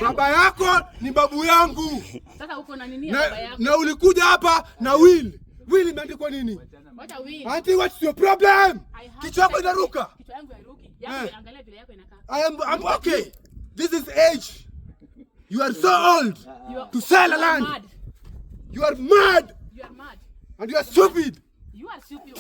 Baba yako ni babu yangu. Sasa uko na nini baba yako? Na ulikuja hapa na will. Will imeandikwa nini? What a will. Auntie, what's your problem? Kichwa chako inaruka. Kichwa yangu hairuki. Yako angalia vile yako inakaa. I'm okay. This is age. You are so old to sell a land. Mad. You are mad. You are mad. And you are stupid. You are stupid.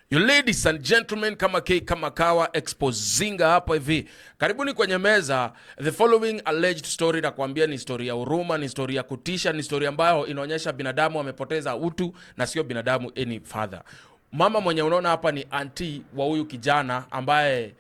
You ladies and gentlemen, kama K kama kawa, EXPOZINGA hapa hivi. Karibuni kwenye meza. The following alleged story na kuambia ni story ya huruma, ni story ya kutisha, ni story ambayo inaonyesha binadamu amepoteza utu na sio binadamu any further. Mama mwenye unaona hapa ni auntie wa huyu kijana ambaye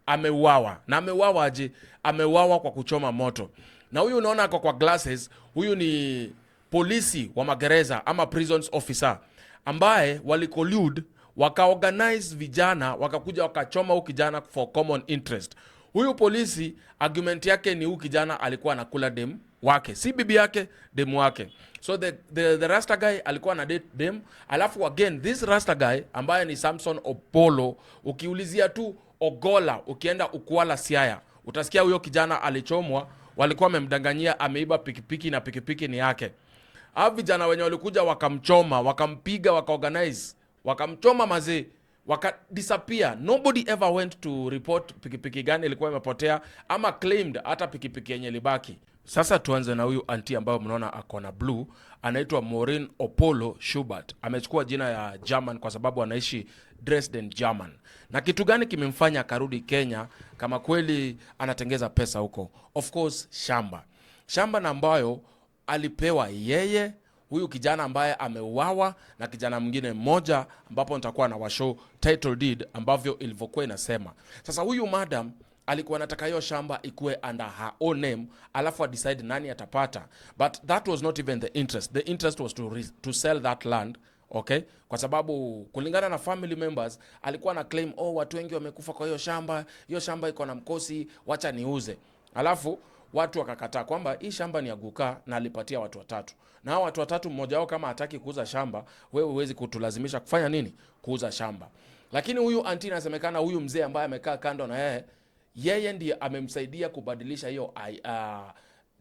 ameuawa. Na ameuawa aje? Ameuawa kwa kuchoma moto. Na huyu unaona ako kwa glasses, huyu ni polisi wa magereza ama prisons officer ambaye walicollude wakaorganize vijana wakakuja wakachoma huyu kijana for common interest. Huyu polisi argument yake ni huyu kijana alikuwa anakula dem wake, si bibi yake, dem wake. So the rasta guy alikuwa na date dem. Alafu again this rasta guy ambaye ni Samson Oppolo, ukiulizia tu Ogola, ukienda Ukwala Siaya, utasikia huyo kijana alichomwa, walikuwa wamemdanganyia ameiba pikipiki na pikipiki ni yake. Hao vijana wenye walikuja wakamchoma, wakampiga, wakaorganize, wakamchoma mazee, disappear. Nobody ever went to report pikipiki gani ilikuwa imepotea ama claimed hata pikipiki yenye libaki. Sasa tuanze na huyu auntie ambayo mnaona akona blue, anaitwa Mourine Oppolo Schubert. Amechukua jina ya German kwa sababu anaishi Dresden, German. Na kitu gani kimemfanya akarudi Kenya kama kweli anatengeza pesa huko? Of course shamba. Shamba na ambayo alipewa yeye, huyu kijana ambaye ameuawa na kijana mwingine mmoja, ambapo nitakuwa na washow title deed ambavyo ilivyokuwa inasema. Sasa huyu madam alikuwa anataka hiyo shamba ikuwe under her own name, alafu decide nani atapata. But that was not even the interest. The interest was to sell that land, okay? Kwa sababu kulingana na family members alikuwa na claim, oh watu wengi wamekufa kwa hiyo shamba iko na mkosi, wacha niuze. Alafu watu wakakataa kwamba hii shamba ni ya guka na alipatia watu watatu. Na hao watu watatu mmoja wao kama hataki kuuza shamba, wewe huwezi kutulazimisha kufanya nini? Kuuza shamba. Lakini huyu auntie inasemekana huyu mzee ambaye amekaa kando na yeye ndiye amemsaidia kubadilisha hiyo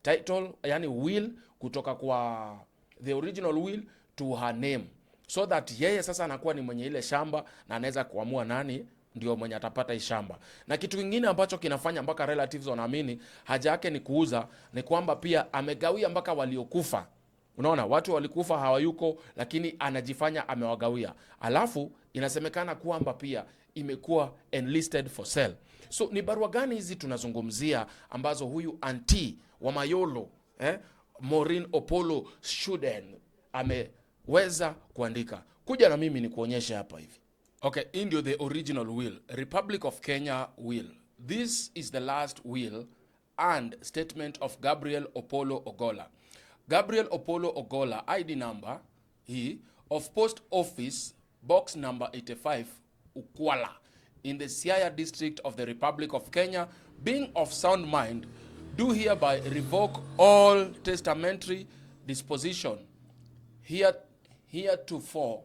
title, yani will, kutoka kwa the original will to her name. So that yeye sasa anakuwa ni mwenye ile shamba na anaweza kuamua nani ndio mwenye atapata hii shamba. Na kitu kingine ambacho kinafanya mpaka relatives wanaamini haja yake ni kuuza, ni kwamba pia amegawia mpaka waliokufa. Unaona, watu walikufa hawayuko, lakini anajifanya amewagawia. Alafu inasemekana kwamba pia imekuwa enlisted for sale. So ni barua gani hizi tunazungumzia ambazo huyu auntie wa Mayolo, Mourine Oppolo Schubert ameweza kuandika? Kuja na mimi ni kuonyesha hapa hivi. Okay, in the original will, Republic of Kenya will. This is the last will and statement of Gabriel Oppolo Ogola. Gabriel Oppolo Ogola, ID number, of Post Office, Box number 85, Ukwala, in the Siaya district of the Republic of Kenya, being of sound mind, do hereby revoke all testamentary disposition heretofore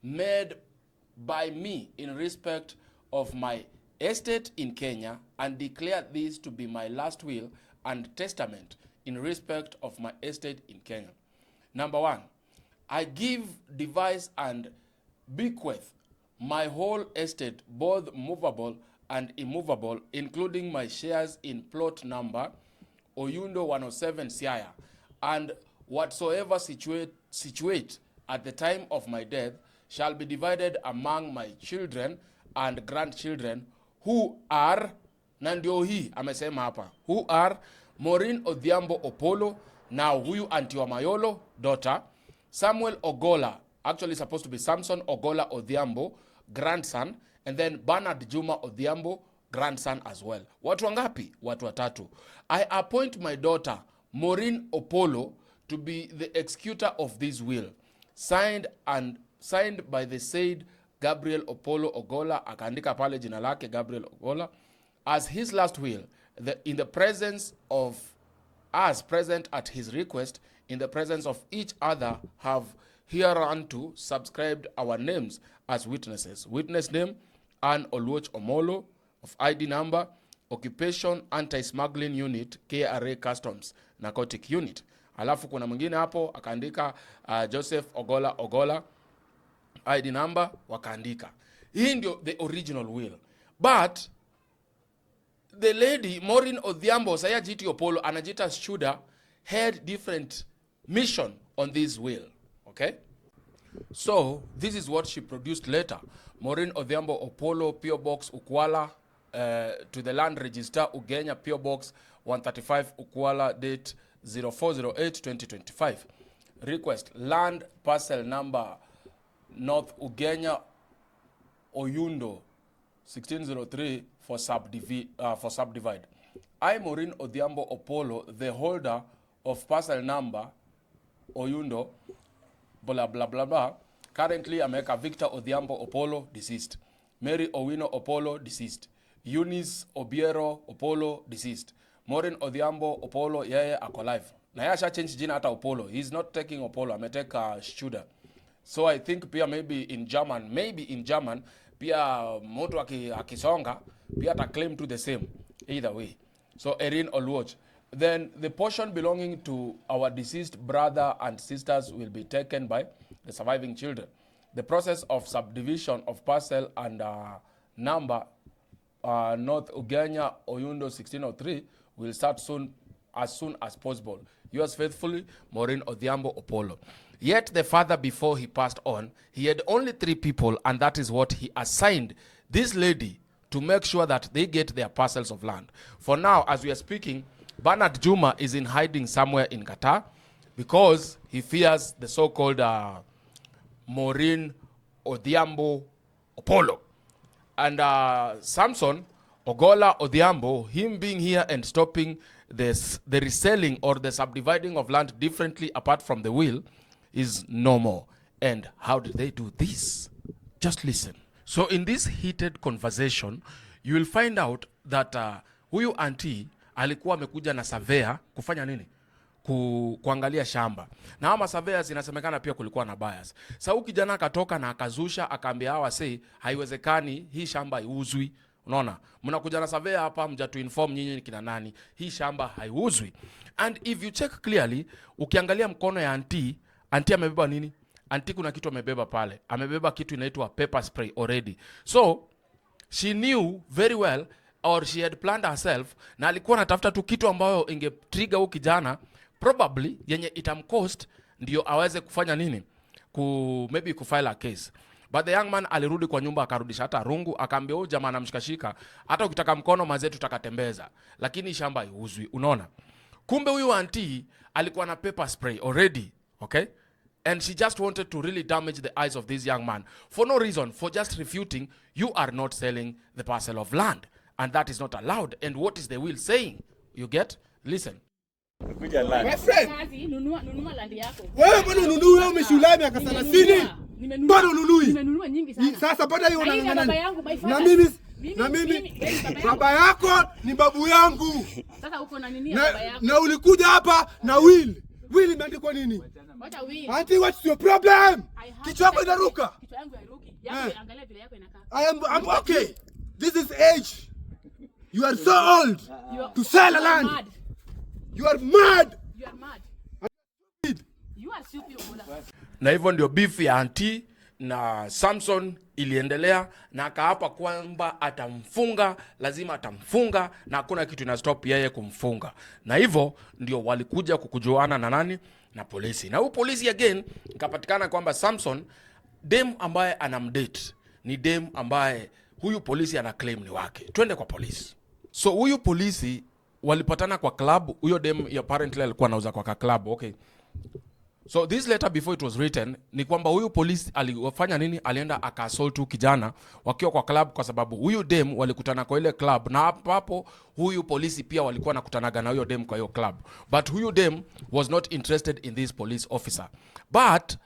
made by me in respect of my estate in Kenya, and declare this to be my last will and testament in respect of my estate in Kenya. Number 1, I give, devise, and bequeath my whole estate, both movable and immovable, including my shares in plot number Oyundo 107 Siaya, and whatsoever situate at the time of my death shall be divided among my children and grandchildren, who are, nandio hii amesema hapa, who are Mourine Odhiambo Oppolo, now huyu auntie wa Mayolo, daughter, Samuel Ogola, actually supposed to be Samson Ogola Odhiambo, grandson, and then Bernard Juma Odhiambo, grandson as well. Watu wangapi? Watu watatu. I appoint my daughter Mourine Oppolo to be the executor of this will, signed by the said Gabriel Oppolo Ogola, akaandika pale jina lake Gabriel Ogola, as his last will, in the presence of us present at his request, in the presence of each other, have hereunto subscribed our names as witnesses. Witness name, Ann Oluoch Omolo, of ID number Occupation Anti-Smuggling Unit, 𝐾RA Customs Narcotic Unit. Alafu kuna mwingine hapo akaandika Joseph Ogola ID number wakaandika. Hii ndio the original will. But the lady Mourine Odhiambo Sayajiti Oppolo anajita Shuda had different mission on this will. Okay? So this is what she produced later. Mourine Odhiambo Oppolo, PO Box Ukwala, to the land register Ugenya, PO Box 135 Ukwala, date 04/08/2025. Request land parcel number North Ugenya Oyundo 1603 for subdivide. I, Mourine Odhiambo Oppolo, the holder of parcel number Oyundo blah blah blah blah, currently America Victor Odhiambo Oppolo, deceased. Mary Owino Oppolo, deceased. Eunice Obiero Oppolo, deceased. Mourine Odhiambo Oppolo, yeye ako alive. Na yeye asha change jina hata Oppolo. He's not taking Oppolo, ameteka Shuda. So I think pia maybe in German pia mtu akisonga pia ata claim to the same either way. So Erin Oluoch. Then the portion belonging to our deceased brother and sisters will be taken by the surviving children. The process of subdivision of parcel and number North Ugenya Oyundo 1603 will start soon as possible. Yours faithfully, Mourine Odhiambo Oppolo. Yet the father, before he passed on, he had only 3 people, and that is what he assigned this lady to make sure that they get their parcels of land. For now, as we are speaking, Bernard Juma is in hiding somewhere in Qatar because he fears the so-called Mourine Odhiambo Oppolo. And Samson Ogola Odhiambo, him being here and stopping the reselling or the subdividing of land differently apart from the will, is no more. And how did they do this? Just listen. So in this heated conversation, you will find out that huyu auntie alikuwa amekuja na surveyor kufanya nini? Kuangalia shamba. Na hama surveyors inasemekana pia kulikuwa na bias. Sasa huyu kijana akatoka na akazusha akaambia hawa say haiwezekani hii shamba iuzwi. Unaona? Mnakuja na surveyor hapa mjatu inform nyinyi kina nani. Hii shamba haiuzwi. And if you check clearly, ukiangalia mkono ya auntie amebeba nini? Auntie kuna kitu amebeba pale. Amebeba kitu inaitwa pepper spray already. So she knew very well, or she had planned herself, na alikuwa anatafuta tu kitu ambayo inge trigger huyu kijana probably yenye itamcost ndio aweze kufanya nini? Maybe kufile a case. But the young man alirudi kwa nyumba akarudisha hata rungu, akaambia huyu jamaa anamshikashika, hata ukitaka mkono mazetu tutakatembeza, lakini shamba iuzwi. Unaona? Kumbe huyu auntie alikuwa na pepper spray already, okay? And she just wanted to really damage the eyes of this young man for no reason, for just refuting, you are not selling the parcel of land. And that is not allowed. And what is the will saying? You get? Listen. My friend. Nunua land yako. Wewe mbona ununui? Wewe umeshulai miaka 30. Bado ununui. Nimenunua nyingi sana. Sasa bado hiyo unang'ang'ana. Na mimi baba yako ni babu yangu. Sasa uko na nini baba yako? Na ulikuja hapa na will. Will imeandikwa nini? What a will. Auntie, what's your problem? Kichwa chako inaruka. Kichwa yangu hairuki. Yako angalia vile yako inakaa. I'm okay. This is age. You are so old to sell a land. Mad. You are mad. You are mad. You are stupid. Na hivyo ndio beef ya auntie na Samson iliendelea, na akaapa kwamba atamfunga, lazima atamfunga, na hakuna kitu ina stop yeye kumfunga. Na hivyo ndio walikuja kukujuana na nani? Na polisi. Na huyu polisi again ikapatikana kwamba Samson dem ambaye anamdate ni dem ambaye huyu polisi ana claim ni wake. Twende kwa polisi. So huyu polisi walipatana kwa club, huyo dem apparently alikuwa anauza kwa club, okay. So this letter before it was written ni kwamba huyu polisi alifanya nini? Alienda akaassault huyu kijana wakiwa kwa club, kwa sababu huyu dem walikutana kwa ile club, na hapo huyu polisi pia walikuwa nakutanaga na huyo dem kwa hiyo club. But huyu dem was not interested in this police officer. But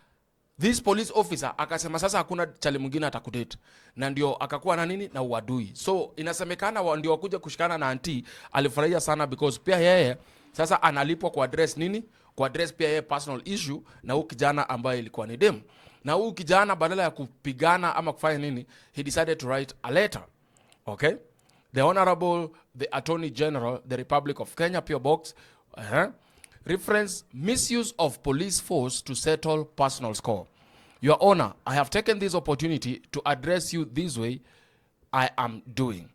this police officer akasema sasa hakuna chali mwingine atakudate, na ndio akakuwa na nini? Na uadui. So inasemekana ndio wakuja kushikana na auntie. Alifurahia sana because pia yeye sasa analipwa kwa address nini? Kwa address pia yeye personal issue na huyu kijana ambaye ilikuwa ni dem. Na huyu kijana badala ya kupigana ama kufanya nini, he decided to write a letter. Okay? The Honorable, the Attorney General, the Republic of Kenya, P.O. Box, reference misuse of police force to settle personal score. Your Honor, I have taken this opportunity to address you this way I am doing.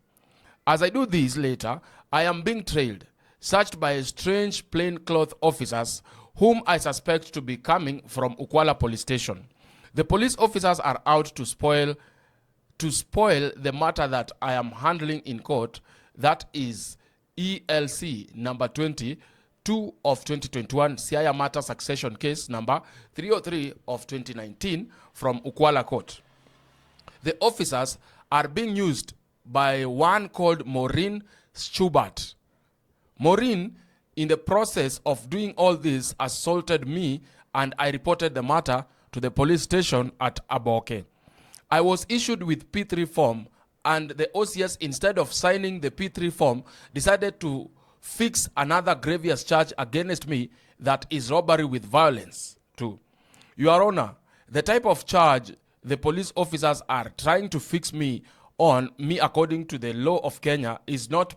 As I do this later, I am being trailed, searched by strange plainclothes officers whom I suspect to be coming from Ukwala police station. The police officers are out to spoil the matter that I am handling in court, that is ELC number 20, 2 of 2021, Siaya Matter Succession Case number 303 of 2019 from Ukwala Court. The officers are being used by one called Mourine Schubert. Mourine, in the process of doing all this, assaulted me, and I reported the matter to the police station at Aboke. I was issued with P3 form, and the OCS, instead of signing the P3 form, decided to fix another grievous charge against me, that is robbery with violence too. Your Honor, the type of charge the police officers are trying to fix me on, according to the law of Kenya, is not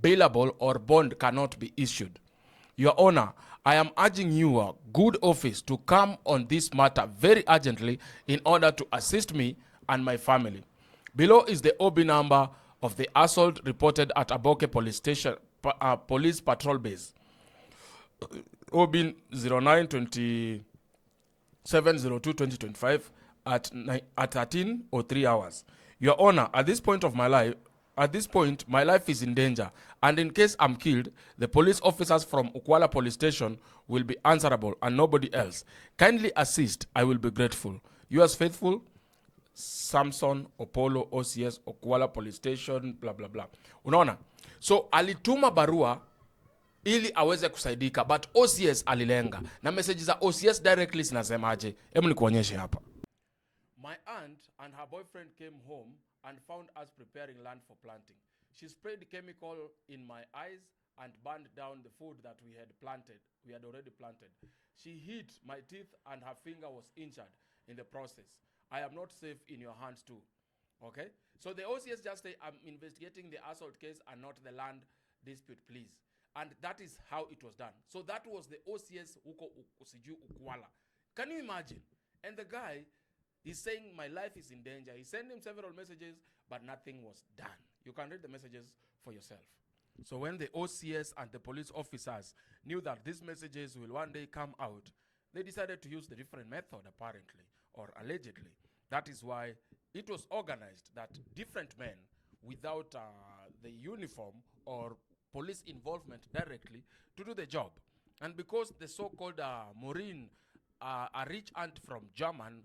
bailable or bond cannot be issued. Your Honor, I am urging your good office to come on this matter very urgently in order to assist me and my family. Below is the OB number of the assault reported at Aboke Police Station, Police Patrol Base. OB 09-2702-2025 at 13:03 hours. Your Honor, at this point, my life is in danger, and in case I'm killed, the police officers from Ukwala Police Station will be answerable and nobody else. Kindly assist, I will be grateful. Yours faithful, Samson, Oppolo, OCS, Ukwala Police Station, blah blah blah. Unaona? So alituma barua ili aweze kusaidika, but OCS alilenga. Na message za OCS directly zinasemaje? Hebu nikuonyeshe hapa. My aunt and her boyfriend came home and found us preparing land for planting. She sprayed chemical in my eyes and burned down the food that we had already planted. She hit my teeth and her finger was injured in the process. I am not safe in your hands too. Okay? So the OCS just say, I'm investigating the assault case and not the land dispute, please. And that is how it was done. So that was the OCS huko Siju Ukwala. Can you imagine? And the guy, he's saying my life is in danger. He sent him several messages, but nothing was done. You can read the messages for yourself. So when the OCS and the police officers knew that these messages will one day come out, they decided to use the different method, apparently, or allegedly. That is why it was organized that different men without the uniform or police involvement directly to do the job. And because the so-called Mourine, a rich aunt from German,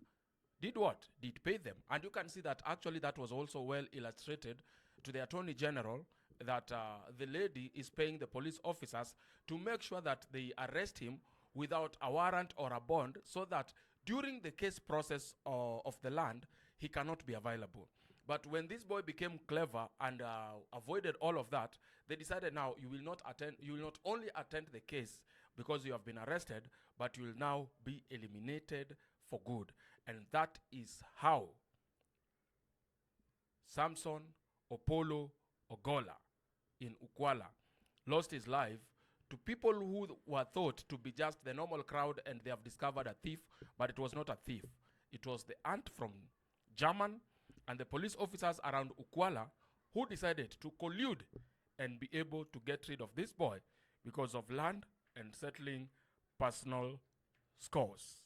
did what? Did pay them. And you can see that actually that was also well illustrated to the Attorney General, that the lady is paying the police officers to make sure that they arrest him without a warrant or a bond, so that during the case process of the land, he cannot be available. But when this boy became clever and avoided all of that, they decided now you will not only attend the case because you have been arrested, but you will now be eliminated for good. And that is how Samson Oppolo Ogola in Ukwala lost his life to people who were thought to be just the normal crowd, and they have discovered a thief, but it was not a thief. It was the aunt from German and the police officers around Ukwala who decided to collude and be able to get rid of this boy because of land and settling personal scores.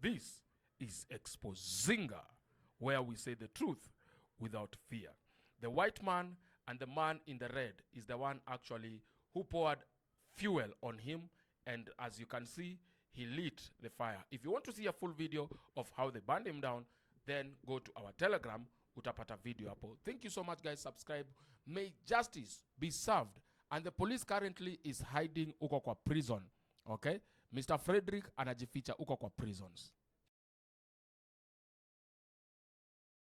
This is EXPOZINGA, where we say the truth without fear. The white man and the man in the red is the one actually who poured fuel on him, and as you can see, he lit the fire. If you want to see a full video of how they burned him down, then go to our Telegram, utapata video hapo. Thank you so much, guys. Subscribe. May justice be served. And the police currently is hiding uko kwa prison. Okay? Mr. Frederick anajificha uko kwa prisons.